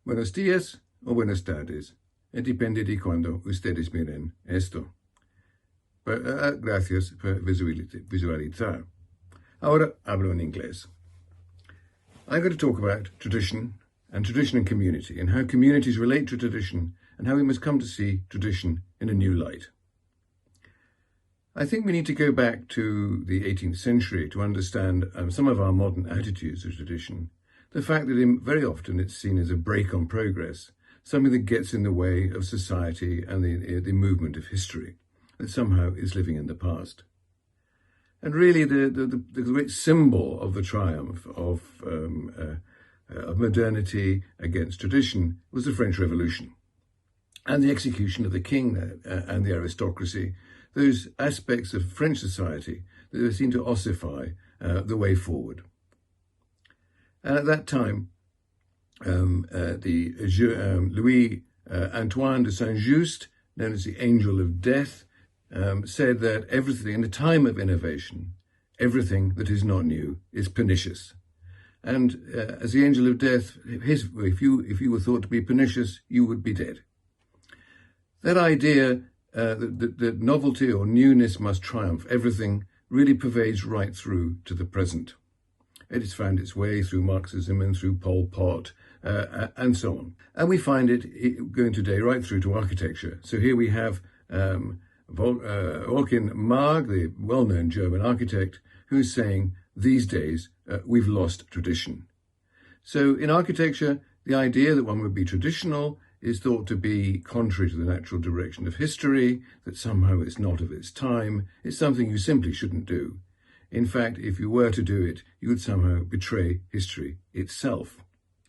Buenos días o buenas tardes. Depende de cuando ustedes miren esto. Gracias por visualizar. Ahora hablo en inglés. I'm going to talk about tradition and community, and how communities relate to tradition, and how we must come to see tradition in a new light. I think we need to go back to the 18th century to understand some of our modern attitudes to tradition. The fact that very often it's seen as a brake on progress, something that gets in the way of society and the movement of history, that somehow is living in the past. And really the great symbol of the triumph of modernity against tradition was the French Revolution and the execution of the king and the aristocracy, those aspects of French society that seem to ossify the way forward. And at that time, Louis Antoine de Saint-Just, known as the Angel of Death, said that everything, in the time of innovation, everything that is not new is pernicious. And as the Angel of Death, if you were thought to be pernicious, you would be dead. That idea that novelty or newness must triumph everything really pervades right through to the present. It has found its way through Marxism and through Pol Pot and so on. And we find it going today right through to architecture. So here we have Joachim Marg, the well-known German architect, who's saying, these days, we've lost tradition. So in architecture, the idea that one would be traditional is thought to be contrary to the natural direction of history, that somehow it's not of its time. It's something you simply shouldn't do. In fact, if you were to do it, you would somehow betray history itself.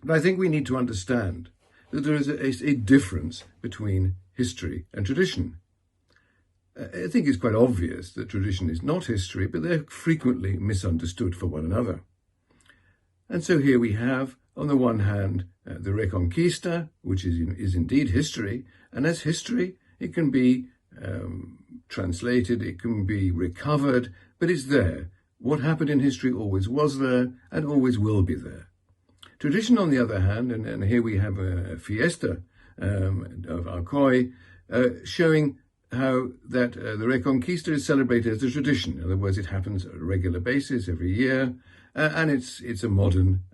But I think we need to understand that there is a difference between history and tradition. I think it's quite obvious that tradition is not history, but they're frequently misunderstood for one another. And so here we have, on the one hand, the Reconquista, which is indeed history, and as history, it can be translated, it can be recovered, but it's there. What happened in history always was there and always will be there. Tradition, on the other hand, and here we have a Fiesta of Alcoy, showing how that the Reconquista is celebrated as a tradition. In other words, it happens on a regular basis every year, and it's a modern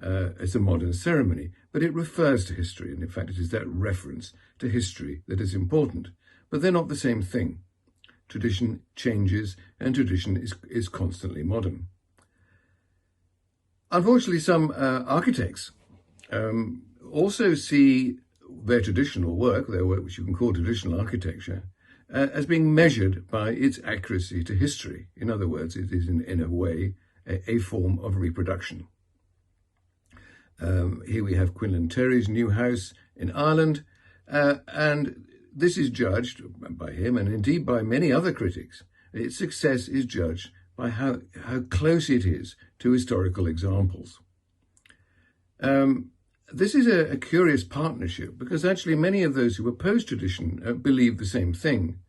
ceremony, but it refers to history, and in fact it is that reference to history that is important. But they're not the same thing. Tradition changes, and tradition is constantly modern. Unfortunately, some architects also see their traditional work, their work which you can call traditional architecture, as being measured by its accuracy to history. In other words, it is in a way a form of reproduction. Here we have Quinlan Terry's new house in Ireland, and this is judged by him, and indeed by many other critics. Its success is judged by how close it is to historical examples. This is a curious partnership, because actually many of those who oppose tradition believe the same thing,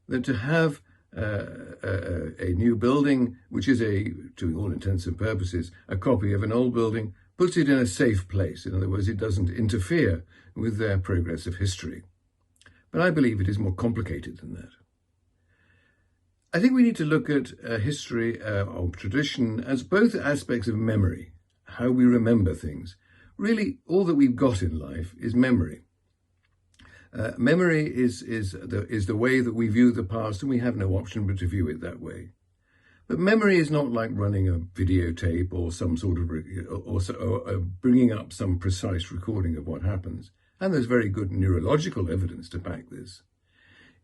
that to have a new building, which is to all intents and purposes, a copy of an old building, puts it in a safe place. In other words, it doesn't interfere with their progress of history. But I believe it is more complicated than that. I think we need to look at history or tradition as both aspects of memory, how we remember things. Really, all that we've got in life is memory. Memory is the way that we view the past, and we have no option but to view it that way. But memory is not like running a videotape or some sort of, or bringing up some precise recording of what happens. And there's very good neurological evidence to back this,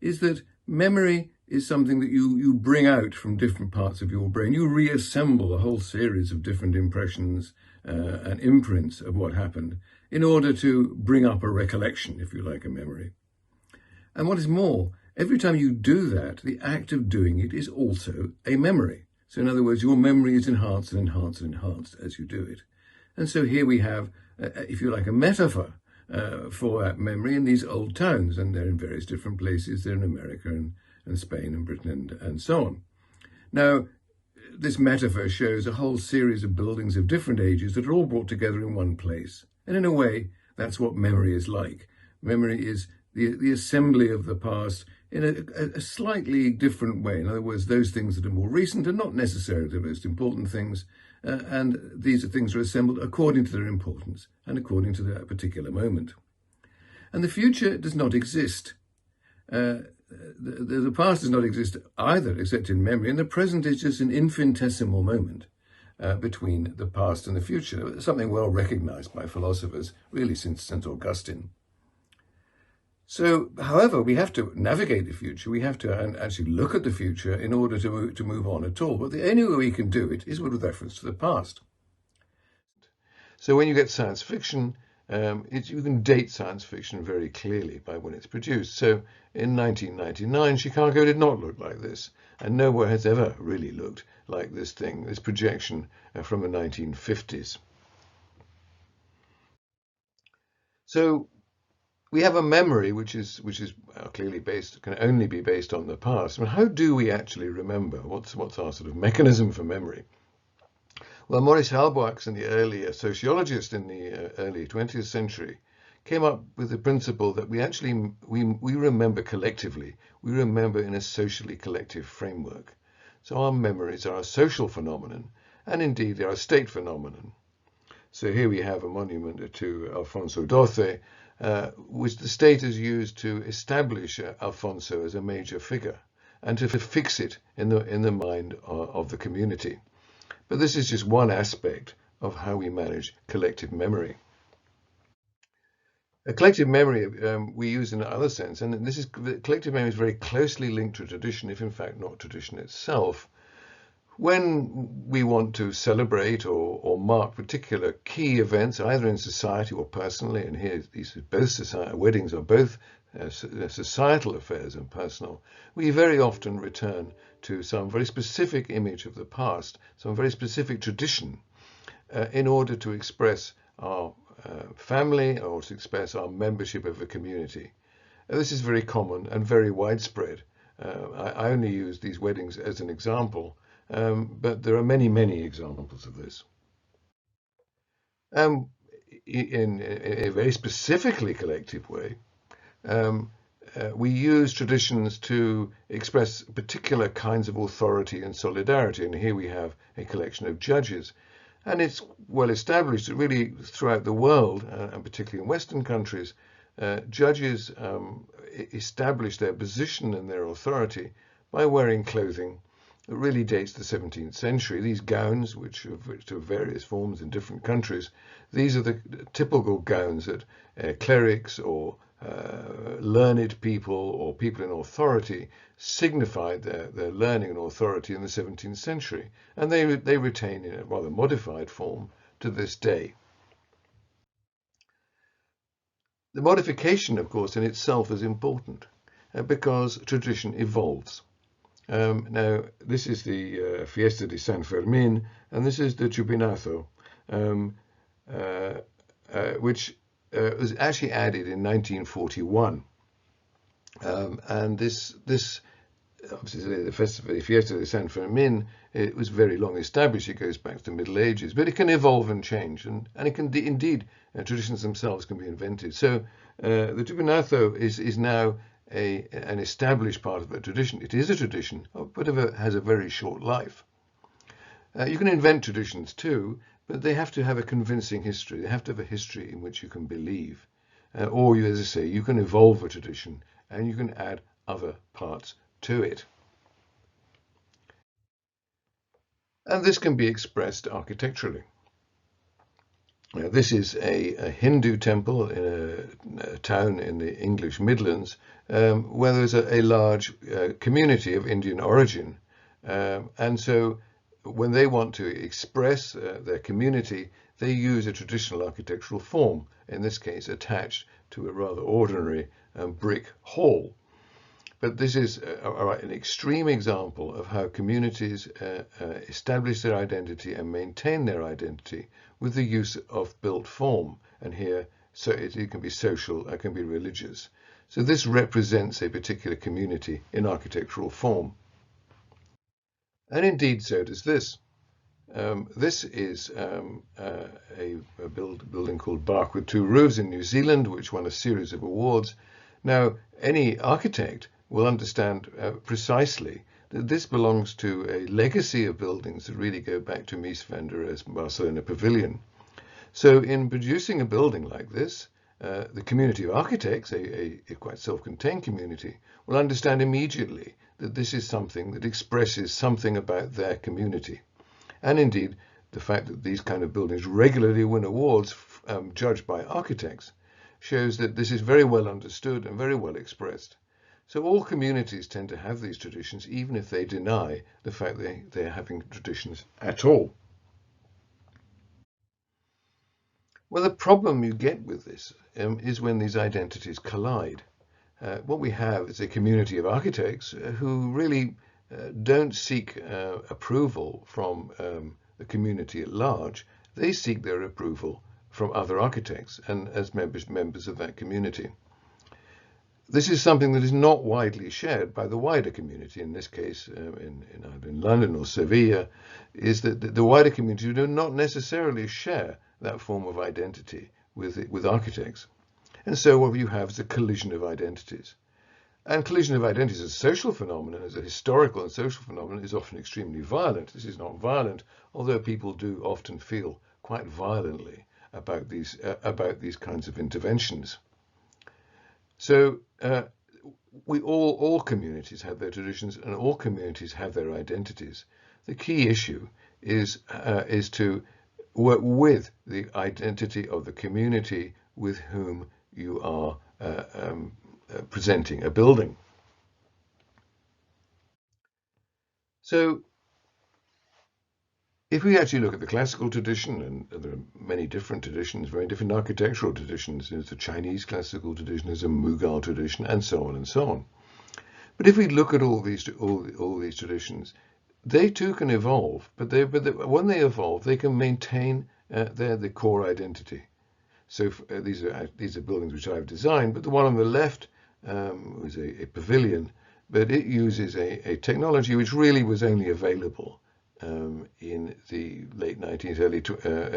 is that memory is something that you bring out from different parts of your brain. You reassemble a whole series of different impressions and imprints of what happened in order to bring up a recollection, if you like, a memory. And what is more, every time you do that, the act of doing it is also a memory. So in other words, your memory is enhanced and enhanced and enhanced as you do it. And so here we have, if you like, a metaphor for that memory in these old towns, and they're in various different places. They're in America and Spain and Britain and so on. Now, this metaphor shows a whole series of buildings of different ages that are all brought together in one place. And in a way, That's what memory is like. Memory is the assembly of the past in a slightly different way. In other words, those things that are more recent are not necessarily the most important things, and these things are assembled according to their importance and according to that particular moment. And the future does not exist. The past does not exist either, except in memory, and the present is just an infinitesimal moment between the past and the future, something well recognized by philosophers, really since St. Augustine. So, however, we have to navigate the future. We have to actually look at the future in order to move on at all. But the only way we can do it is with reference to the past. So when you get science fiction, you can date science fiction very clearly by when it's produced. So in 1999, Chicago did not look like this, and nowhere has ever really looked like this thing, this projection from the 1950s. So we have a memory which is clearly can only be based on the past. But how do we actually remember? What's our sort of mechanism for memory? Well, Maurice Halbwachs, and the early sociologist in the early 20th century, came up with the principle that we remember collectively. We remember in a socially collective framework. So our memories are a social phenomenon, and indeed they are a state phenomenon. So here we have a monument to Alfonso XII, which the state has used to establish Alfonso as a major figure and to fix it in the mind of the community. But this is just one aspect of how we manage collective memory. A collective memory we use in another sense, and collective memory is very closely linked to tradition, if in fact not tradition itself. When we want to celebrate or mark particular key events, either in society or personally, and here weddings are both societal affairs and personal, we very often return to some very specific image of the past, some very specific tradition, in order to express our family or to express our membership of a community. This is very common and very widespread. I only use these weddings as an example, but there are many, many examples of this. In a very specifically collective way, we use traditions to express particular kinds of authority and solidarity. And here we have a collection of judges. And it's well established that really throughout the world, and particularly in Western countries, judges establish their position and their authority by wearing clothing that really dates the 17th century. These gowns, which are of various forms in different countries, these are the typical gowns that clerics or learned people or people in authority signified their learning and authority in the 17th century, and they retain in a rather modified form to this day. The modification, of course, in itself is important because tradition evolves. Now, this is the Fiesta De San Fermin, and this is the Chupinazo, which was actually added in 1941. And this obviously, the Fiesta de San Fermin, it was very long established. It goes back to the Middle Ages, but it can evolve and change, and it can indeed, traditions themselves can be invented. So the Chupinazo is now an established part of a tradition. It is a tradition, but it has a very short life. You can invent traditions too, but they have to have a convincing history. They have to have a history in which you can believe. Or, as I say, you can evolve a tradition and you can add other parts to it. And this can be expressed architecturally. This is a Hindu temple in a town in the English Midlands where there's a large community of Indian origin. And so when they want to express their community, they use a traditional architectural form, in this case attached to a rather ordinary brick hall. But this is an extreme example of how communities establish their identity and maintain their identity with the use of built form. And here, so it can be social, it can be religious. So this represents a particular community in architectural form. And indeed, so does this. This is a building called Bark with Two Roofs in New Zealand, which won a series of awards. Now, any architect will understand precisely that this belongs to a legacy of buildings that really go back to Mies van der Rohe's Barcelona Pavilion. So in producing a building like this, the community of architects, a quite self-contained community, will understand immediately that this is something that expresses something about their community. And indeed, the fact that these kind of buildings regularly win awards judged by architects shows that this is very well understood and very well expressed. So all communities tend to have these traditions, even if they deny the fact that they're having traditions at all. Well, the problem you get with this is when these identities collide. What we have is a community of architects who really don't seek approval from the community at large. They seek their approval from other architects and as members of that community. This is something that is not widely shared by the wider community. In this case, either in London or Sevilla, is that the wider community do not necessarily share that form of identity with architects. And so what you have is a collision of identities. And collision of identities as a social phenomenon, as a historical and social phenomenon, is often extremely violent. This is not violent, although people do often feel quite violently about these kinds of interventions. So all communities have their traditions and all communities have their identities. The key issue is to work with the identity of the community with whom you are presenting a building. So if we actually look at the classical tradition, and there are many different traditions, very different architectural traditions, there's the Chinese classical tradition, there's a Mughal tradition, and so on and so on. But if we look at all these traditions, they too can evolve, but when they evolve, they can maintain the core identity. So these are buildings which I've designed, but the one on the left was a pavilion, but it uses a technology which really was only available in the late 19th,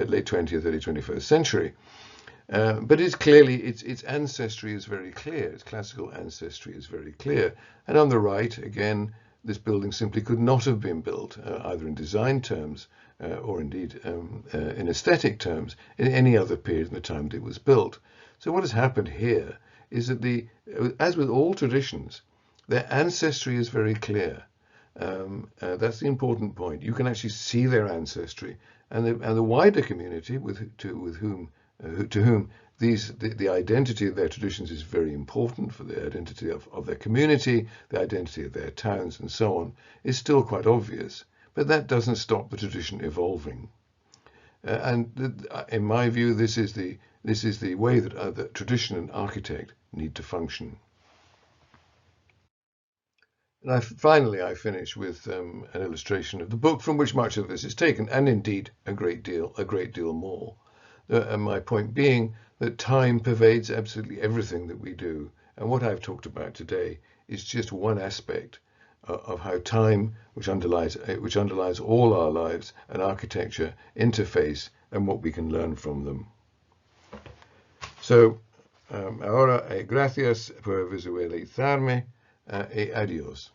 late 20th, early 21st century. But it's clearly, its ancestry is very clear, its classical ancestry is very clear. And on the right, again, this building simply could not have been built, either in design terms or indeed in aesthetic terms, in any other period in the time that it was built. So what has happened here is that as with all traditions, their ancestry is very clear. That's the important point. You can actually see their ancestry, and the wider community to whom the identity of their traditions is very important for the identity of their community, the identity of their towns, and so on, is still quite obvious. But that doesn't stop the tradition evolving. In my view, this is the way that tradition and architect need to function. And finally, I finish with an illustration of the book from which much of this is taken, and indeed a great deal more. And my point being that time pervades absolutely everything that we do. And what I've talked about today is just one aspect of how time, which underlies all our lives and architecture, interface and what we can learn from them. So, ahora, gracias por visualizarme y adiós.